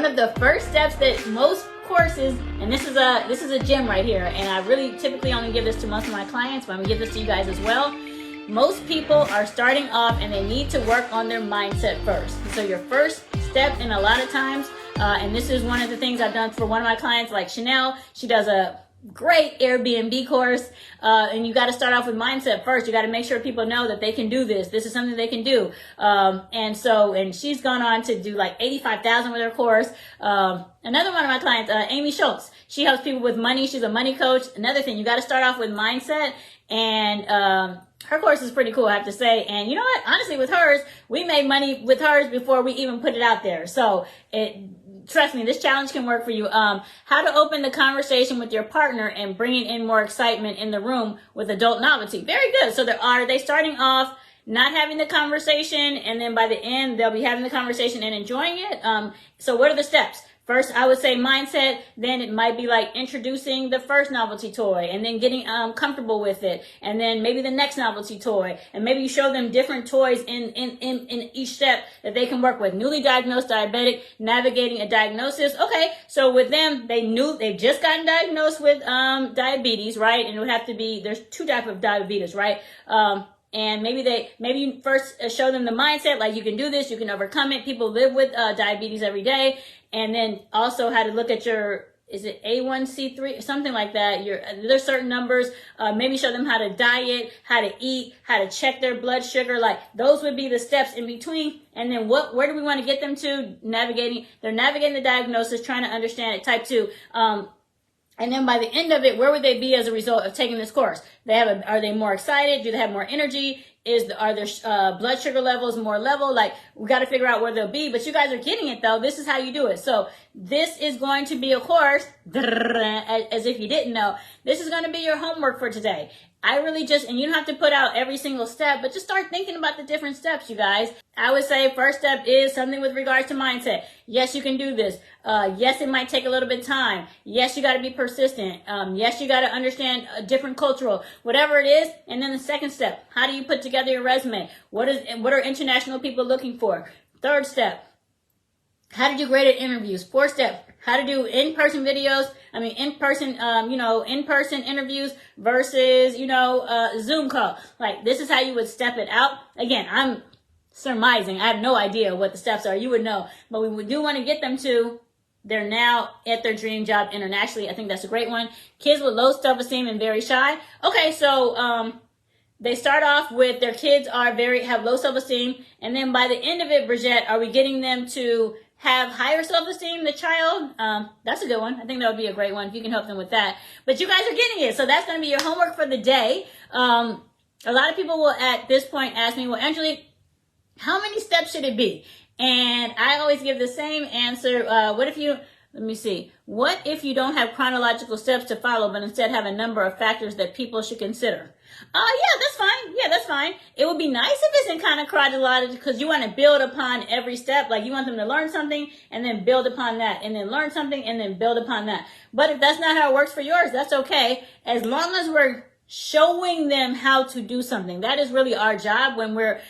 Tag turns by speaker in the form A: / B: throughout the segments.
A: of the first steps that most courses, and this is a gem right here, and I really typically only give this to most of my clients, but I'm gonna give this to you guys as well. Most people are starting off and they need to work on their mindset first. So your first step, in a lot of times, and this is one of the things I've done for one of my clients, like Chanel. She does a great Airbnb course, and you got to start off with mindset first. You got to make sure people know that they can do this. This is something they can do. And she's gone on to do like 85,000 with her course. Another one of my clients, Amy Schultz, she helps people with money. She's a money coach. Another thing, you got to start off with mindset, and her course is pretty cool, I have to say. And you know what? Honestly, with hers, we made money with hers before we even put it out there. So trust me, this challenge can work for you. How to open the conversation with your partner and bringing in more excitement in the room with adult novelty. Very good. So are they starting off not having the conversation, and then by the end, they'll be having the conversation and enjoying it? So what are the steps? First, I would say mindset. Then it might be like introducing the first novelty toy and then getting comfortable with it. And then maybe the next novelty toy. And maybe you show them different toys in each step that they can work with. Newly diagnosed diabetic, navigating a diagnosis. Okay, so with them, they've just gotten diagnosed with diabetes, right? And it would have to be, there's two types of diabetes, right? And maybe you first show them the mindset, like you can do this, you can overcome it. People live with diabetes every day. And then also how to look at is it A1C3, something like that? There's certain numbers. Maybe show them how to diet, how to eat, how to check their blood sugar. Like those would be the steps in between. And then where do we want to get them to? They're navigating the diagnosis, trying to understand it, type 2. And then by the end of it, where would they be as a result of taking this course? Are they more excited? Do they have more energy? Are their blood sugar levels more level? Like, we got to figure out where they'll be. But you guys are getting it, though. This is how you do it. So this is going to be a course, as if you didn't know, this is going to be your homework for today. And you don't have to put out every single step, but just start thinking about the different steps, you guys. I would say first step is something with regards to mindset. Yes, you can do this. Yes, it might take a little bit of time. Yes, you got to be persistent. Yes, you got to understand a different cultural, whatever it is. And then the second step, how do you put together your resume? What are international people looking for? Third step, how to do graded interviews. Fourth step, how to do in-person videos. In-person interviews versus, Zoom call. Like, this is how you would step it out. Again, I'm surmising. I have no idea what the steps are. You would know. But we do want to get them to, they're now at their dream job internationally. I think that's a great one. Kids with low self-esteem and very shy. Okay, so, they start off with their kids have low self-esteem. And then by the end of it, Bridget, are we getting them to have higher self-esteem, the child? That's a good one. I think that would be a great one if you can help them with that. But you guys are getting it. So that's going to be your homework for the day. A lot of people will at this point ask me, well, Angelic, how many steps should it be? And I always give the same answer. What if you don't have chronological steps to follow, but instead have a number of factors that people should consider? Yeah, that's fine. Yeah, that's fine. It would be nice if it's in kind of chronological, because you want to build upon every step. Like, you want them to learn something and then build upon that, and then learn something and then build upon that. But if that's not how it works for yours, that's okay. As long as we're showing them how to do something. That is really our job when we're,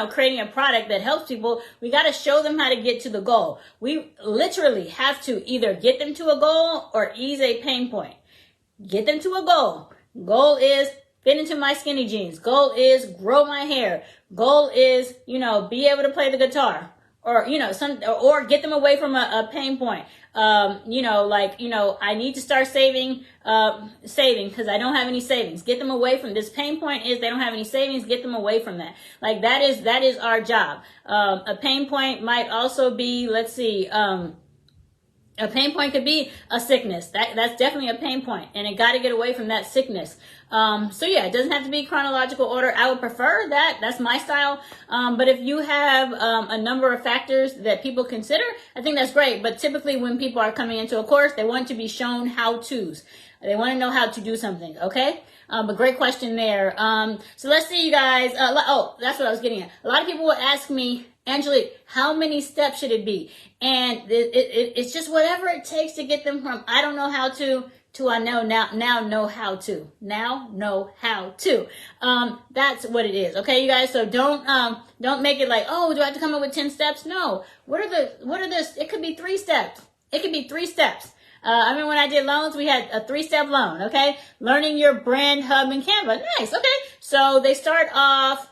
A: creating a product that helps people. We got to show them how to get to the goal. We literally have to either get them to a goal or ease a pain point. Get them to a goal. Goal is fit into my skinny jeans. Goal is grow my hair. Goal is, be able to play the guitar, or, or get them away from a pain point. I need to start saving because I don't have any savings. Get them away from this pain point. Is they don't have any savings. Get them away from that. Like, that is our job. A pain point might also be, a pain point could be a sickness. That's definitely a pain point, and it got to get away from that sickness. It doesn't have to be chronological order. I would prefer that. That's my style. But if you have a number of factors that people consider, I think that's great. But typically when people are coming into a course, they want to be shown how-tos. They want to know how to do something, okay? But great question there. So let's see, you guys. That's what I was getting at. A lot of people will ask me, Angelic, how many steps should it be? And it's just whatever it takes to get them from I don't know how to to I know now know how to. Now know how to. That's what it is. Okay, you guys. So don't make it like, oh, do I have to come up with 10 steps? No. What are the it could be 3 steps. It could be 3 steps. I mean, when I did loans, we had a 3-step loan. Okay. Learning your brand hub in Canva. Nice. Okay. So they start off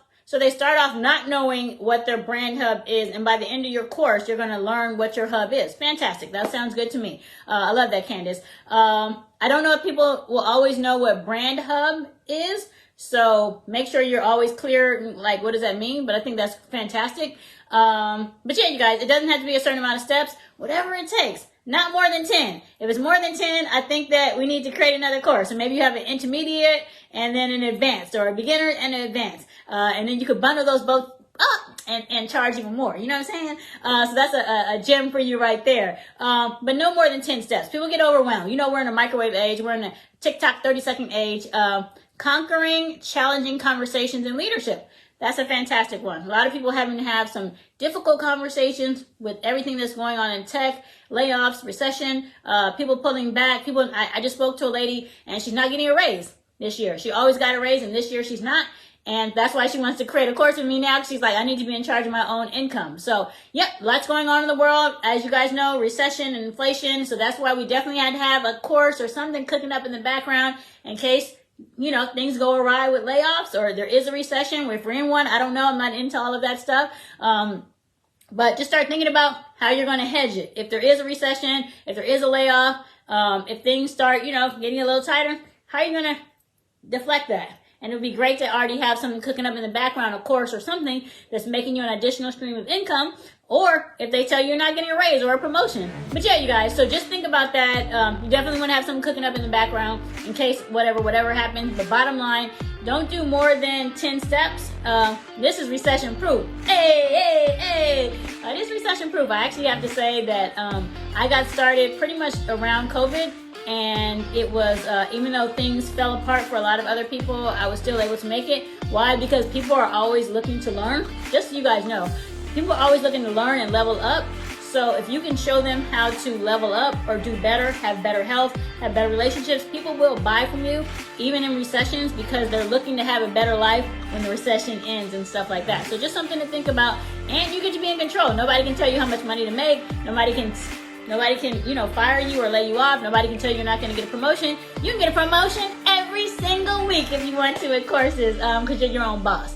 A: not knowing what their brand hub is, and by the end of your course, you're going to learn what your hub is. Fantastic. That sounds good to me. I love that, Candace. I don't know if people will always know what brand hub is, so make sure you're always clear, like, what does that mean? But I think that's fantastic. But yeah, you guys, it doesn't have to be a certain amount of steps, whatever it takes. Not more than 10. If it's more than 10, I think that we need to create another course. So maybe you have an intermediate and then an advanced, or a beginner and an advanced. And then you could bundle those both up and charge even more. You know what I'm saying? So that's a gem for you right there. But no more than 10 steps. People get overwhelmed. You know, we're in a microwave age. We're in a TikTok 30-second age. Conquering challenging conversations in leadership. That's a fantastic one. A lot of people having to have some difficult conversations with everything that's going on in tech, layoffs, recession, people pulling back. I just spoke to a lady and she's not getting a raise this year. She always got a raise and this year she's not. And that's why she wants to create a course with me now. She's like, I need to be in charge of my own income. So, yep, lots going on in the world. As you guys know, recession and inflation. So that's why we definitely had to have a course or something cooking up in the background in case, you know, things go awry with layoffs or there is a recession. If we're in one, I don't know. I'm not into all of that stuff. But just start thinking about how you're going to hedge it. If there is a recession, if there is a layoff, if things start, you know, getting a little tighter, how are you going to deflect that? And it would be great to already have something cooking up in the background, a course or something that's making you an additional stream of income. Or if they tell you you're not getting a raise or a promotion. But yeah, you guys, so just think about that. You definitely want to have something cooking up in the background in case whatever happens. But bottom line, don't do more than 10 steps. This is recession proof. Hey. This is recession proof. I actually have to say that I got started pretty much around COVID. And it was, even though things fell apart for a lot of other people, I was still able to make it. Why? Because people are always looking to learn. Just so you guys know, people are always looking to learn and level up. So if you can show them how to level up or do better, have better health, have better relationships, people will buy from you, even in recessions, because they're looking to have a better life when the recession ends and stuff like that. So just something to think about. And you get to be in control. Nobody can tell you how much money to make. Nobody can, you know, fire you or lay you off. Nobody can tell you you're not going to get a promotion. You can get a promotion every single week if you want to at courses, because you're your own boss.